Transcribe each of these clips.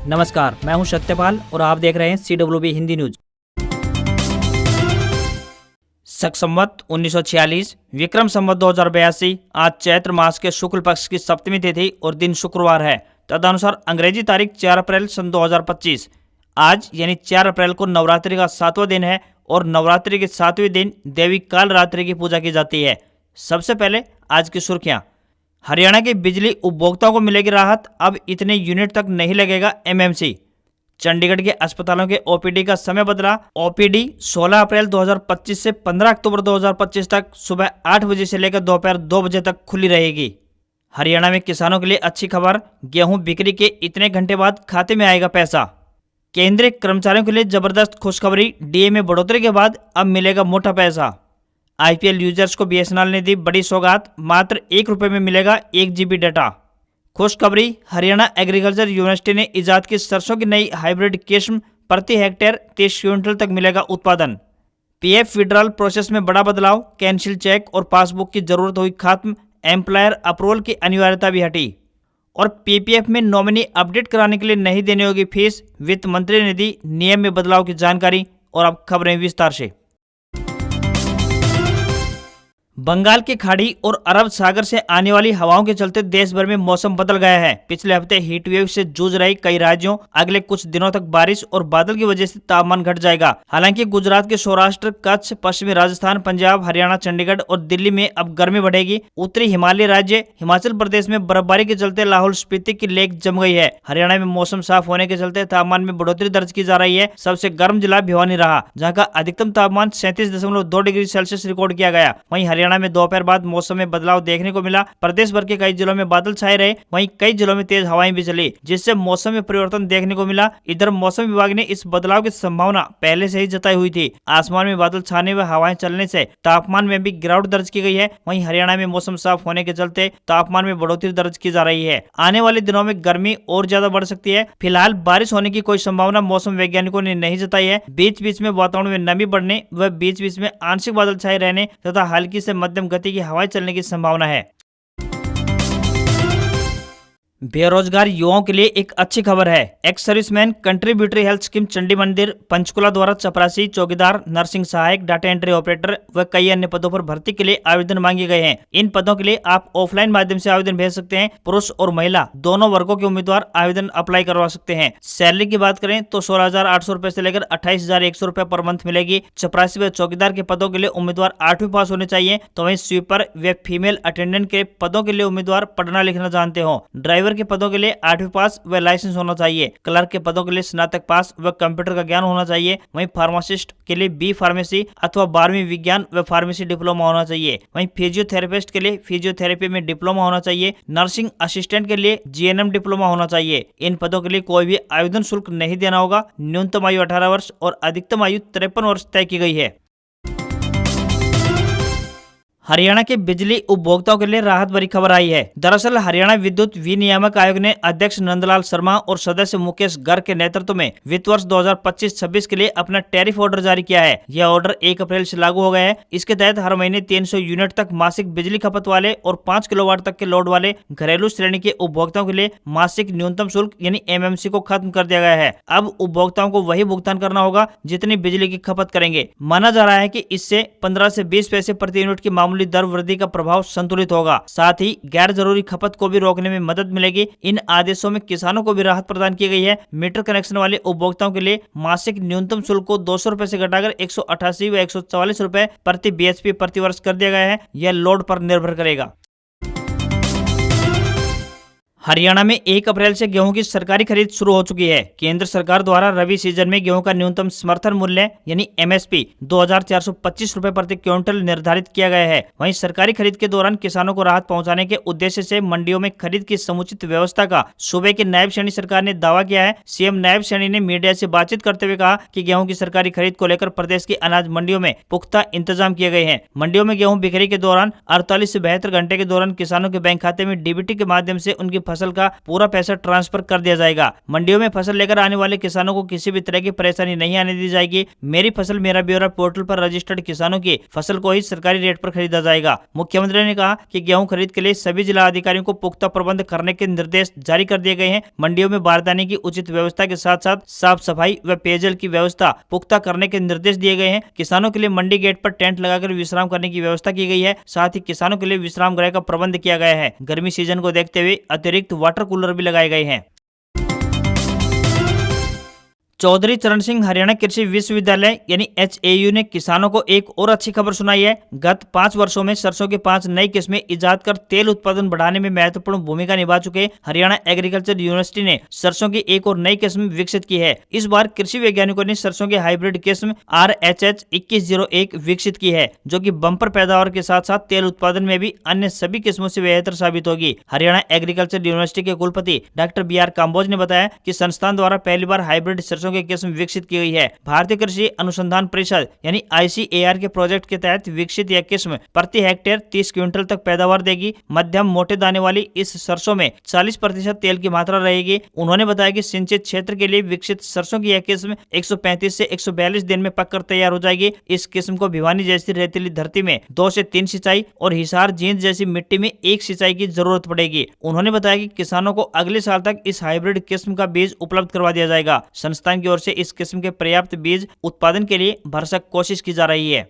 नमस्कार, मैं हूं सत्यपाल और आप देख रहे हैं CWB हिंदी न्यूज। शक संवत 1946, विक्रम संवत 2082, आज चैत्र मास के शुक्ल पक्ष की सप्तमी तिथि और दिन शुक्रवार है। तदनुसार अंग्रेजी तारीख 4 अप्रैल सन 2025। आज यानी 4 अप्रैल को नवरात्रि का 7वां दिन है और नवरात्रि के 7वें दिन देवी काल रात्रि की पूजा की जाती है। सबसे पहले आज की सुर्खियां। हरियाणा के बिजली उपभोक्ताओं को मिलेगी राहत, अब इतने यूनिट तक नहीं लगेगा MMC। चंडीगढ़ के अस्पतालों के OPD का समय बदला। OPD 16 अप्रैल 2025 से 15 अक्टूबर 2025 तक सुबह 8 बजे से लेकर दोपहर 2 बजे तक खुली रहेगी। हरियाणा में किसानों के लिए अच्छी खबर, गेहूं बिक्री के इतने घंटे बाद खाते में आएगा पैसा। केंद्रीय कर्मचारियों के लिए जबरदस्त खुशखबरी, DA में बढ़ोतरी के बाद अब मिलेगा मोटा पैसा। IPL यूजर्स को BSNL ने दी बड़ी सौगात, मात्र ₹1 में मिलेगा 1 GB डाटा। खुशखबरी, हरियाणा एग्रीकल्चर यूनिवर्सिटी ने इजाद की सरसों की नई हाइब्रिड किस्म, प्रति हेक्टेयर 30 क्विंटल तक मिलेगा उत्पादन। PF विड्रॉल प्रोसेस में बड़ा बदलाव, कैंसिल चेक और पासबुक की जरूरत हुई खत्म, एम्प्लॉयर अप्रूवल की अनिवार्यता भी हटी। और PPF में नॉमिनी अपडेट कराने के लिए नहीं देनी होगी फीस, वित्त मंत्री ने दी नियम में बदलाव की जानकारी। और अब खबरें विस्तार से। बंगाल की खाड़ी और अरब सागर से आने वाली हवाओं के चलते देश भर में मौसम बदल गया है। पिछले हफ्ते हीट वेव से जूझ रही कई राज्यों अगले कुछ दिनों तक बारिश और बादल की वजह से तापमान घट जाएगा। हालांकि गुजरात के सौराष्ट्र, कच्छ, पश्चिमी राजस्थान, पंजाब, हरियाणा, चंडीगढ़ और दिल्ली में अब गर्मी बढ़ेगी। उत्तरी हिमालय राज्य हिमाचल प्रदेश में बर्फबारी के चलते लाहौल स्पीति की लेक जम गई है। हरियाणा में मौसम साफ होने के चलते तापमान में बढ़ोतरी दर्ज की जा रही है। सबसे गर्म जिला भिवानी रहा, जहाँ का अधिकतम तापमान 37.2 डिग्री सेल्सियस रिकॉर्ड किया गया। वहीं हरियाणा में दोपहर बाद मौसम में बदलाव देखने को मिला। प्रदेश भर के कई जिलों में बादल छाए रहे, वहीं कई जिलों में तेज हवाएं भी चली, जिससे मौसम में परिवर्तन देखने को मिला। इधर मौसम विभाग ने इस बदलाव की संभावना पहले से ही जताई हुई थी। आसमान में बादल छाने व हवाएं चलने से तापमान में भी गिरावट दर्ज की गई है। वहीं हरियाणा में मौसम साफ होने के चलते तापमान में बढ़ोतरी दर्ज की जा रही है। आने वाले दिनों में गर्मी और ज्यादा बढ़ सकती है। फिलहाल बारिश होने की कोई संभावना मौसम वैज्ञानिकों ने नहीं जताई है। बीच बीच में वातावरण में नमी बढ़ने व बीच बीच में आंशिक बादल छाए रहने तथा हल्की से मध्यम गति की हवाएं चलने की संभावना है। बेरोजगार युवाओं के लिए एक अच्छी खबर है। Ex serviceman contributory health scheme Chandi मंदिर पंचकुला द्वारा चपरासी, चौकीदार, नर्सिंग सहायक, डाटा एंट्री ऑपरेटर व कई अन्य पदों पर भर्ती के लिए आवेदन मांगे गए हैं। इन पदों के लिए आप ऑफलाइन माध्यम से आवेदन भेज सकते हैं। पुरुष और महिला दोनों वर्गों के उम्मीदवार आवेदन अप्लाई करवा सकते हैं। सैलरी की बात करें तो 16,800 रुपए से लेकर 28,100 रुपए पर मंथ मिलेगी। चपरासी व चौकीदार के पदों के लिए उम्मीदवार 8वीं पास होने चाहिए। तो वहीं स्वीपर व फीमेल अटेंडेंट के पदों के लिए उम्मीदवार पढ़ना लिखना जानते हो। ड्राइवर के पदों के लिए 8वीं पास व लाइसेंस होना चाहिए। क्लर्क के पदों के लिए स्नातक पास व कंप्यूटर का ज्ञान होना चाहिए। वहीं फार्मासिस्ट के लिए B फार्मेसी अथवा 12वीं विज्ञान व फार्मेसी डिप्लोमा होना चाहिए। वहीं फिजियोथेरेपिस्ट के लिए फिजियोथेरेपी में डिप्लोमा होना चाहिए। नर्सिंग असिस्टेंट के लिए GNM डिप्लोमा होना चाहिए। इन पदों के लिए कोई भी आवेदन शुल्क नहीं देना होगा। न्यूनतम आयु 18 वर्ष और अधिकतम आयु 53 वर्ष तय की गई है। हरियाणा के बिजली उपभोक्ताओं के लिए राहत भरी खबर आई है। दरअसल हरियाणा विद्युत विनियामक आयोग ने अध्यक्ष नंदलाल शर्मा और सदस्य मुकेश गर्ग के नेतृत्व में वित्त वर्ष 2025-26 के लिए अपना टैरिफ ऑर्डर जारी किया है। यह ऑर्डर 1 अप्रैल से लागू हो गया है। इसके तहत हर महीने 300 यूनिट तक मासिक बिजली खपत वाले और 5 किलोवाट तक के लोड वाले घरेलू श्रेणी के उपभोक्ताओं के लिए मासिक न्यूनतम शुल्क यानी MMC को खत्म कर दिया गया है। अब उपभोक्ताओं को वही भुगतान करना होगा जितनी बिजली की खपत करेंगे। माना जा रहा है कि इससे 15 से 20 पैसे प्रति यूनिट की मामूली दर वृद्धि का प्रभाव संतुलित होगा। साथ ही गैर जरूरी खपत को भी रोकने में मदद मिलेगी। इन आदेशों में किसानों को भी राहत प्रदान की गई है। मीटर कनेक्शन वाले उपभोक्ताओं के लिए मासिक न्यूनतम शुल्क को 200 रुपए से घटाकर 188 व 144 रुपए प्रति BHP प्रति वर्ष कर दिया गया है। यह लोड पर निर्भर करेगा। हरियाणा में 1 अप्रैल से गेहूं की सरकारी खरीद शुरू हो चुकी है। केंद्र सरकार द्वारा रबी सीजन में गेहूं का न्यूनतम समर्थन मूल्य यानी MSP 2,425 रुपए प्रति क्विंटल निर्धारित किया गया है। वहीं सरकारी खरीद के दौरान किसानों को राहत पहुंचाने के उद्देश्य से मंडियों में खरीद की समुचित व्यवस्था का सूबे की नायब सैनी सरकार ने दावा किया है। CM नायब सैनी ने मीडिया से बातचीत करते हुए कहा कि गेहूं की सरकारी खरीद को लेकर प्रदेश की अनाज मंडियों में पुख्ता इंतजाम किए गए हैं। मंडियों में गेहूं बिक्री के दौरान 48 से 72 घंटे के दौरान किसानों के बैंक खाते में DBT के माध्यम से उनकी फसल का पूरा पैसा ट्रांसफर कर दिया जाएगा। मंडियों में फसल लेकर आने वाले किसानों को किसी भी तरह की परेशानी नहीं आने दी जाएगी। मेरी फसल मेरा ब्यौरा पोर्टल पर रजिस्टर्ड किसानों की फसल को ही सरकारी रेट पर खरीदा जाएगा। मुख्यमंत्री ने कहा कि गेहूं खरीद के लिए सभी जिला अधिकारियों को पुख्ता प्रबंध करने के निर्देश जारी कर दिए गए हैं। मंडियों में बारदाने की उचित व्यवस्था के साथ साथ साफ सफाई व पेयजल की व्यवस्था पुख्ता करने के निर्देश दिए गए हैं। किसानों के लिए मंडी गेट पर टेंट लगाकर विश्राम करने की व्यवस्था की गई है। साथ ही किसानों के लिए विश्राम गृह का प्रबंध किया गया है। गर्मी सीजन को देखते हुए अतिरिक्त वाटर कूलर भी लगाए गए हैं। चौधरी चरण सिंह हरियाणा कृषि विश्वविद्यालय यानी HAU ने किसानों को एक और अच्छी खबर सुनाई है। गत 5 वर्षों में सरसों की 5 नई किस्में इजाद कर तेल उत्पादन बढ़ाने में महत्वपूर्ण भूमिका निभा चुके हरियाणा एग्रीकल्चर यूनिवर्सिटी ने सरसों की एक और नई किस्म विकसित की है। इस बार कृषि वैज्ञानिकों ने सरसों की हाइब्रिड किस्म RHH 2101 विकसित की है, जो कि बम्पर पैदावार के साथ साथ तेल उत्पादन में भी अन्य सभी किस्मों से बेहतर साबित होगी। हरियाणा एग्रीकल्चर यूनिवर्सिटी के कुलपति डॉक्टर BR काम्बोज ने बताया कि संस्थान द्वारा पहली बार हाइब्रिड सरसों की किस्म विकसित की गई है। भारतीय कृषि अनुसंधान परिषद यानी ICAR के प्रोजेक्ट के तहत विकसित यह किस्म प्रति हेक्टेयर 30 क्विंटल तक पैदावार देगी। मध्यम मोटे दाने वाली इस सरसों में 40% तेल की मात्रा रहेगी। उन्होंने बताया कि सिंचित क्षेत्र के लिए विकसित सरसों की यह किस्म 135 से 142 दिन में पककर तैयार हो जाएगी। इस किस्म को भिवानी जैसी रेतीली धरती में 2 से 3 सिंचाई और हिसार जींद जैसी मिट्टी में 1 सिंचाई की जरूरत पड़ेगी। उन्होंने बताया कि किसानों को अगले साल तक इस हाइब्रिड किस्म का बीज उपलब्ध करवा दिया जाएगा। संस्थान की ओर से इस किस्म के पर्याप्त बीज उत्पादन के लिए भरसक कोशिश की जा रही है।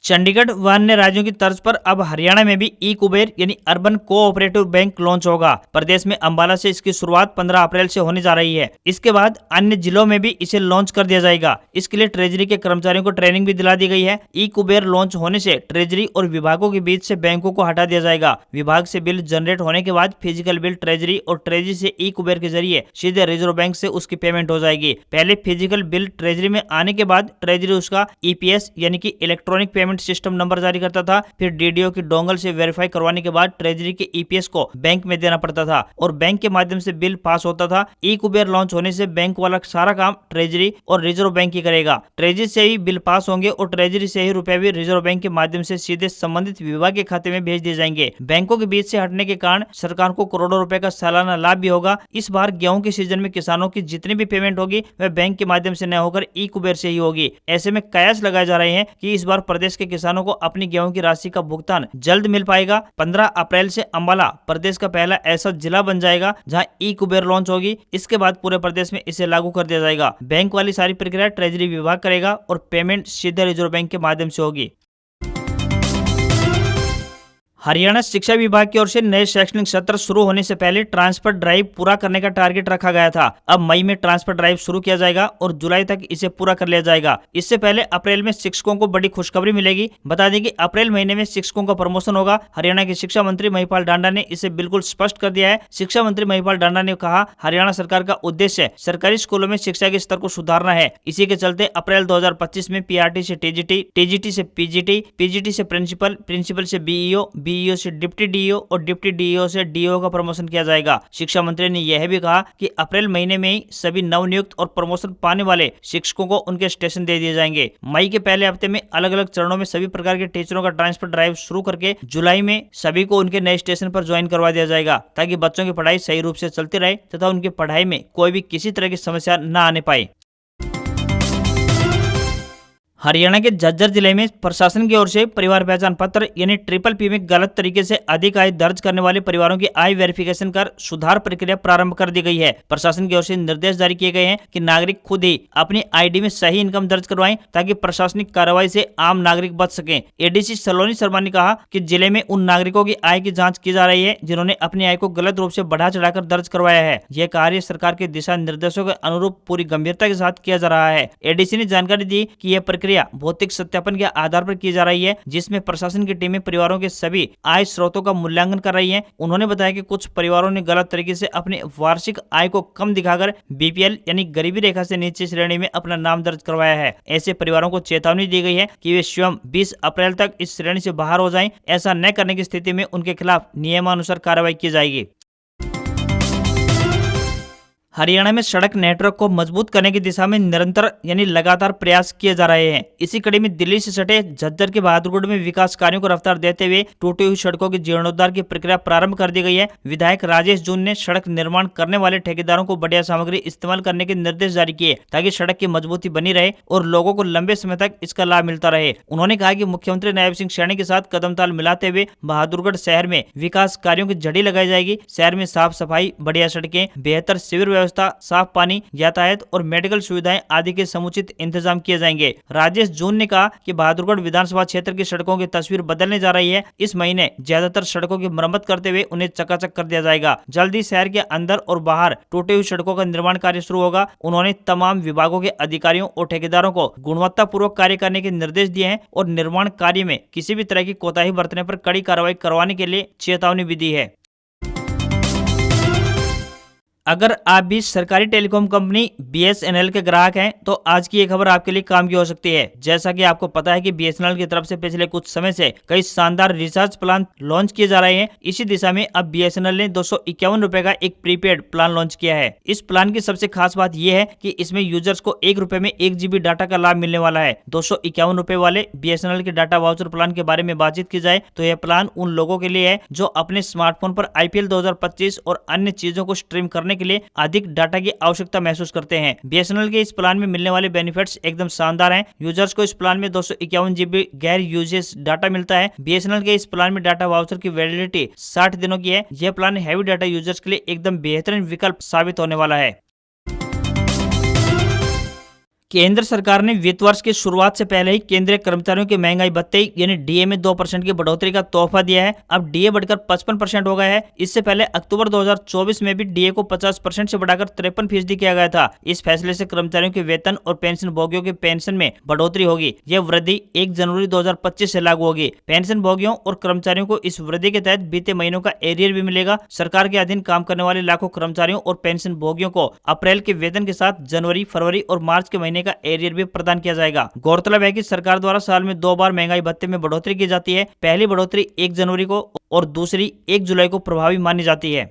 चंडीगढ़ व अन्य राज्यों की तर्ज पर अब हरियाणा में भी ई कुबेर यानी अर्बन कोऑपरेटिव बैंक लॉन्च होगा। प्रदेश में अंबाला से इसकी शुरुआत 15 अप्रैल से होने जा रही है। इसके बाद अन्य जिलों में भी इसे लॉन्च कर दिया जाएगा। इसके लिए ट्रेजरी के कर्मचारियों को ट्रेनिंग भी दिला दी गई है। ई कुबेर लॉन्च होने से ट्रेजरी और विभागों के बीच से बैंकों को हटा दिया जाएगा। विभाग से बिल जनरेट होने के बाद फिजिकल बिल ट्रेजरी और ट्रेजरी से ई कुबेर के जरिए सीधे रिजर्व बैंक से उसकी पेमेंट हो जाएगी। पहले फिजिकल बिल ट्रेजरी में आने के बाद ट्रेजरी उसका EPS यानी कि इलेक्ट्रॉनिक पेमेंट सिस्टम नंबर जारी करता था। फिर DDO की डोंगल से वेरीफाई करवाने के बाद ट्रेजरी के EPS को बैंक में देना पड़ता था और बैंक के माध्यम से बिल पास होता था। ई कुबेर लॉन्च होने से बैंक वाला सारा काम ट्रेजरी और रिजर्व बैंक ही करेगा। ट्रेजरी से ही बिल पास होंगे और ट्रेजरी से ही रुपए भी रिजर्व बैंक के माध्यम से सीधे संबंधित विभाग के खाते में भेज दिए जाएंगे। बैंकों के बीच से हटने के कारण सरकार को करोड़ों रुपए का सालाना लाभ भी होगा। इस बार गेहूं के सीजन में किसानों की जितनी भी पेमेंट होगी वह बैंक के माध्यम से न होकर ई कुबेर से ही होगी। ऐसे में कयास लगाए जा रहे हैं कि इस बार प्रदेश के किसानों को अपनी गेहूं की राशि का भुगतान जल्द मिल पाएगा। 15 अप्रैल से अंबाला प्रदेश का पहला ऐसा जिला बन जाएगा जहां ई कुबेर लॉन्च होगी। इसके बाद पूरे प्रदेश में इसे लागू कर दिया जाएगा। बैंक वाली सारी प्रक्रिया ट्रेजरी विभाग करेगा और पेमेंट सीधे रिजर्व बैंक के माध्यम से होगी। हरियाणा शिक्षा विभाग की ओर से नए शैक्षणिक सत्र शुरू होने से पहले ट्रांसफर ड्राइव पूरा करने का टारगेट रखा गया था। अब मई में ट्रांसफर ड्राइव शुरू किया जाएगा और जुलाई तक इसे पूरा कर लिया जाएगा। इससे पहले अप्रैल में शिक्षकों को बड़ी खुशखबरी मिलेगी। बता दें कि अप्रैल महीने में शिक्षकों का प्रमोशन होगा। हरियाणा के शिक्षा मंत्री महिपाल डांडा ने इसे बिल्कुल स्पष्ट कर दिया है। शिक्षा मंत्री महिपाल डांडा ने कहा, हरियाणा सरकार का उद्देश्य सरकारी स्कूलों में शिक्षा के स्तर को सुधारना है। इसी के चलते अप्रैल 2025 में PRT से TGT, TGT से PGT, PGT से प्रिंसिपल, प्रिंसिपल से BEO, BEO से डिप्टी DEO और डिप्टी DEO से DO का प्रमोशन किया जाएगा। शिक्षा मंत्री ने यह भी कहा कि अप्रैल महीने में ही सभी नवनियुक्त और प्रमोशन पाने वाले शिक्षकों को उनके स्टेशन दे दिए जाएंगे। मई के पहले हफ्ते में अलग अलग चरणों में सभी प्रकार के टीचरों का ट्रांसफर ड्राइव शुरू करके जुलाई में सभी को उनके नए स्टेशन पर ज्वाइन करवा दिया जाएगा, ताकि बच्चों की पढ़ाई सही रूप से चलती रहे तथा उनकी पढ़ाई में कोई भी किसी तरह की समस्या न आने पाए। हरियाणा के झज्जर जिले में प्रशासन की ओर से परिवार पहचान पत्र यानी PPP में गलत तरीके से अधिक आय दर्ज करने वाले परिवारों की आय वेरिफिकेशन कर सुधार प्रक्रिया प्रारंभ कर दी गई है। प्रशासन की ओर से निर्देश जारी किए गए हैं कि नागरिक खुद ही अपनी ID में सही इनकम दर्ज करवाएं, ताकि प्रशासनिक कार्रवाई से आम नागरिक बच सकें। ADC सलोनी शर्मा ने कहा कि जिले में उन नागरिकों की आय की जाँच की जा रही है जिन्होंने अपनी आय को गलत रूप से बढ़ा चढ़ाकर दर्ज करवाया है। यह कार्य सरकार के दिशा निर्देशों के अनुरूप पूरी गंभीरता के साथ किया जा रहा है। ADC ने जानकारी दी कि यह प्रक्रिया भौतिक सत्यापन के आधार पर की जा रही है, जिसमें प्रशासन की टीमें परिवारों के सभी आय स्रोतों का मूल्यांकन कर रही है। उन्होंने बताया कि कुछ परिवारों ने गलत तरीके से अपनी वार्षिक आय को कम दिखाकर BPL यानी गरीबी रेखा से नीचे श्रेणी में अपना नाम दर्ज करवाया है। ऐसे परिवारों को चेतावनी दी गई है कि वे स्वयं 20 अप्रैल तक इस श्रेणी से बाहर हो जाएं। ऐसा न करने की स्थिति में उनके खिलाफ नियमानुसार कार्रवाई की जाएगी। हरियाणा में सड़क नेटवर्क को मजबूत करने की दिशा में निरंतर यानी लगातार प्रयास किए जा रहे हैं। इसी कड़ी में दिल्ली से सटे झज्जर के बहादुरगढ़ में विकास कार्यों को रफ्तार देते हुए टूटी हुई सड़कों की जीर्णोद्धार की प्रक्रिया प्रारंभ कर दी गई है। विधायक राजेश जून ने सड़क निर्माण करने वाले ठेकेदारों को बढ़िया सामग्री इस्तेमाल करने के निर्देश जारी किए ताकि सड़क की मजबूती बनी रहे और लोगों को लंबे समय तक इसका लाभ मिलता रहे। उन्होंने कहा कि मुख्यमंत्री नायब सिंह सैनी के साथ कदम ताल मिलाते हुए बहादुरगढ़ शहर में विकास कार्यों की झड़ी लगाई जाएगी। शहर में साफ सफाई, बढ़िया सड़कें, बेहतर शिविर व्यवस्था, साफ पानी, यातायात और मेडिकल सुविधाएं आदि के समुचित इंतजाम किए जाएंगे। राजेश जून ने कहा कि बहादुरगढ़ विधानसभा क्षेत्र की सड़कों की तस्वीर बदलने जा रही है। इस महीने ज्यादातर सड़कों की मरम्मत करते हुए उन्हें चकाचक कर दिया जाएगा। जल्द ही शहर के अंदर और बाहर टूटी हुई सड़कों का निर्माण कार्य शुरू होगा। उन्होंने तमाम विभागों के अधिकारियों और ठेकेदारों को गुणवत्तापूर्वक कार्य करने के निर्देश दिए हैं और निर्माण कार्य में किसी भी तरह की कोताही बरतने पर कड़ी कार्रवाई करवाने के लिए चेतावनी भी दी है। अगर आप भी सरकारी टेलीकॉम कंपनी BSNL के ग्राहक हैं तो आज की ये खबर आपके लिए काम की हो सकती है। जैसा कि आपको पता है कि BSNL की तरफ से पिछले कुछ समय से कई शानदार रिचार्ज प्लान लॉन्च किए जा रहे हैं। इसी दिशा में अब BSNL ने 251 रुपए का एक प्रीपेड प्लान लॉन्च किया है। इस प्लान की सबसे खास बात यह है कि इसमें यूजर्स को 1 रुपए में 1 GB डाटा का लाभ मिलने वाला है। 251 रुपए वाले BSNL के डाटा वाउचर प्लान के बारे में बातचीत की जाए तो यह प्लान उन लोगों के लिए है जो अपने स्मार्टफोन पर IPL 2025 और अन्य चीजों को स्ट्रीम करने के लिए अधिक डाटा की आवश्यकता महसूस करते हैं। BSNL के इस प्लान में मिलने वाले बेनिफिट्स एकदम शानदार हैं। यूजर्स को इस प्लान में 251 GB गैर यूजेस डाटा मिलता है। BSNL के इस प्लान में डाटा वाउचर की वैलिडिटी 60 दिनों की है। यह प्लान हैवी डाटा यूजर्स के लिए एकदम बेहतरीन विकल्प साबित होने वाला है। केंद्र सरकार ने वित्त वर्ष की शुरुआत से पहले ही केंद्रीय कर्मचारियों की महंगाई भत्ते यानी DA में 2% की बढ़ोतरी का तोहफा दिया है। अब DA बढ़कर 55% हो गया है। इससे पहले अक्टूबर 2024 में भी DA को 50% से बढ़ाकर 53% किया गया था। इस फैसले से कर्मचारियों के वेतन और पेंशन भोगियों के पेंशन में बढ़ोतरी होगी। यह वृद्धि 1 जनवरी 2025 से लागू होगी। पेंशन भोगियों और कर्मचारियों को इस वृद्धि के तहत बीते महीनों का एरियर भी मिलेगा। सरकार के अधीन काम करने वाले लाखों कर्मचारियों और पेंशन भोगियों को अप्रैल के वेतन के साथ जनवरी, फरवरी और मार्च के महीने का एरियर भी प्रदान किया जाएगा। गौरतलब है कि सरकार द्वारा साल में 2 बार महंगाई भत्ते में बढ़ोतरी की जाती है। पहली बढ़ोतरी 1 जनवरी को और दूसरी 1 जुलाई को प्रभावी मानी जाती है।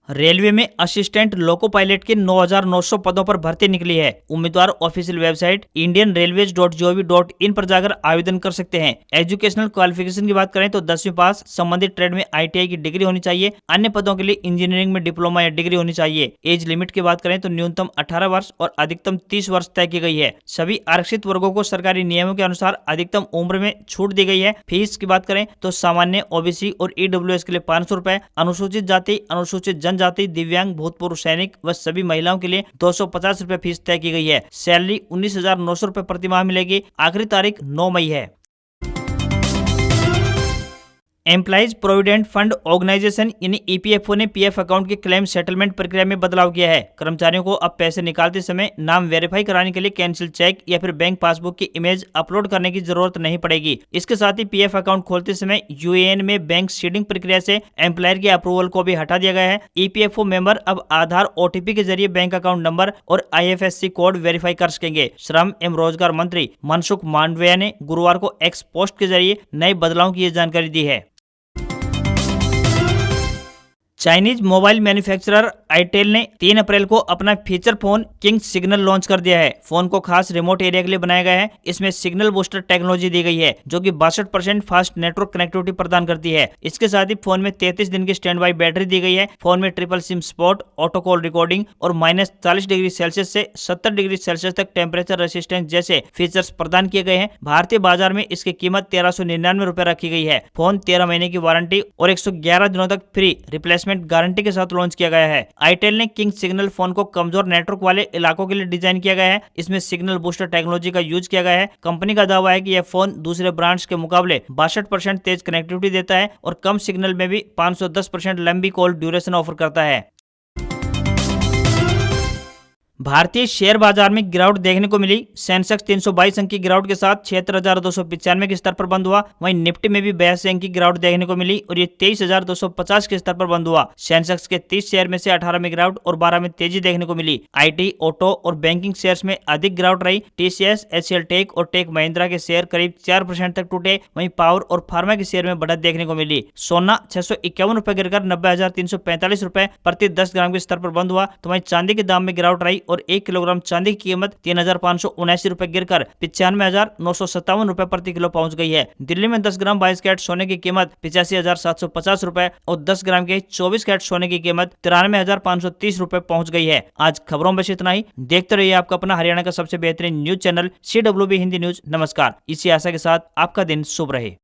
रेलवे में असिस्टेंट लोको पायलट के 9,900 पदों पर भर्ती निकली है। उम्मीदवार ऑफिशियल वेबसाइट indianrailways.gov.in पर जाकर आवेदन कर सकते हैं। एजुकेशनल क्वालिफिकेशन की बात करें तो 10वीं पास, संबंधित ट्रेड में ITI की डिग्री होनी चाहिए। अन्य पदों के लिए इंजीनियरिंग में डिप्लोमा या डिग्री होनी चाहिए। एज लिमिट की बात करें तो न्यूनतम 18 वर्ष और अधिकतम 30 वर्ष तय की गई है। सभी आरक्षित वर्गों को सरकारी नियमों के अनुसार अधिकतम उम्र में छूट दी गई है। फीस की बात करें तो सामान्य, OBC और EWS के लिए 500 रुपए, अनुसूचित जाति, अनुसूचित जनजाति, दिव्यांग, भूतपूर्व सैनिक व सभी महिलाओं के लिए 250 रुपए फीस तय की गई है। सैलरी 19,900 रुपए प्रति माह मिलेगी। आखिरी तारीख 9 मई है। एम्प्लॉइज प्रोविडेंट फंड ऑर्गेनाइजेशन यानी EPFO ने PF अकाउंट की क्लेम सेटलमेंट प्रक्रिया में बदलाव किया है। कर्मचारियों को अब पैसे निकालते समय नाम वेरीफाई कराने के लिए कैंसिल चेक या फिर बैंक पासबुक की इमेज अपलोड करने की जरूरत नहीं पड़ेगी। इसके साथ ही PF अकाउंट खोलते समय UAN में बैंक सीडिंग प्रक्रिया से एम्प्लॉयर के अप्रूवल को भी हटा दिया गया है। EPFO मेंबर अब आधार, OTP के जरिए बैंक अकाउंट नंबर और IFSC कोड वेरीफाई कर सकेंगे। श्रम एवं रोजगार मंत्री मनसुख मांडविया ने गुरुवार को एक्स पोस्ट के जरिए नए बदलावों की जानकारी दी है। चाइनीज मोबाइल मैन्युफैक्चरर आईटेल ने 3 अप्रैल को अपना feature phone king signal launch कर दिया है। फोन को खास रिमोट एरिया के लिए बनाया गया है। इसमें सिग्नल बूस्टर टेक्नोलॉजी दी गई है जो कि 62% फास्ट नेटवर्क कनेक्टिविटी प्रदान करती है। इसके साथ ही फोन में 33 दिन की स्टैंड बाई बैटरी दी गई है। फोन में triple SIM spot, auto call recording और -40 डिग्री सेल्सियस से 70 डिग्री सेल्सियस तक टेम्परेचर रेसिस्टेंस जैसे फीचर्स प्रदान किए गए हैं। भारतीय बाजार में इसकी कीमत 1399 रुपए रखी गई है। फोन 13 महीने की वारंटी और 111 दिनों तक फ्री रिप्लेसमेंट गारंटी के साथ लॉन्च किया गया है। आईटेल ने किंग सिग्नल फोन को कमजोर नेटवर्क वाले इलाकों के लिए डिजाइन किया गया है। इसमें सिग्नल बूस्टर टेक्नोलॉजी का यूज किया गया है। कंपनी का दावा है कि यह फोन दूसरे ब्रांड्स के मुकाबले 62% तेज कनेक्टिविटी देता है और कम सिग्नल में भी 510% लंबी कॉल ड्यूरेशन ऑफर करता है। भारतीय शेयर बाजार में गिरावट देखने को मिली। सेंसेक्स 322 अंक की गिरावट के साथ 76,295 के स्तर पर बंद हुआ। वहीं निफ्टी में भी 82 अंक की गिरावट देखने को मिली और ये 23,250 के स्तर पर बंद हुआ। सेंसेक्स के 30 शेयर में से 18 में गिरावट और 12 में तेजी देखने को मिली। आईटी, ऑटो और बैंकिंग शेयर्स में अधिक गिरावट रही। टीसीएस, एचसीएल टेक और टेक महिंद्रा के शेयर करीब 4% तक टूटे। वहीं पावर और फार्मा के शेयर में बढ़त देखने को मिली। सोना 651 रुपए गिरकर 90,345 रुपए प्रति 10 ग्राम के स्तर पर बंद हुआ। तो वहीं चांदी के दाम में गिरावट रही और 1 किलोग्राम चांदी की कीमत 3,579 रुपए गिरकर 95,957 रुपए प्रति किलो पहुंच गई है। दिल्ली में 10 ग्राम 22 कैरेट सोने की कीमत 85,750 रुपए और 10 ग्राम के 24 कैरेट सोने की कीमत 93,530 रुपए पहुंच गई है। आज खबरों में इतना ही। देखते रहिए आपका अपना हरियाणा का सबसे बेहतरीन news channel CWB Hindi news. नमस्कार। इसी आशा के साथ आपका दिन शुभ रहे।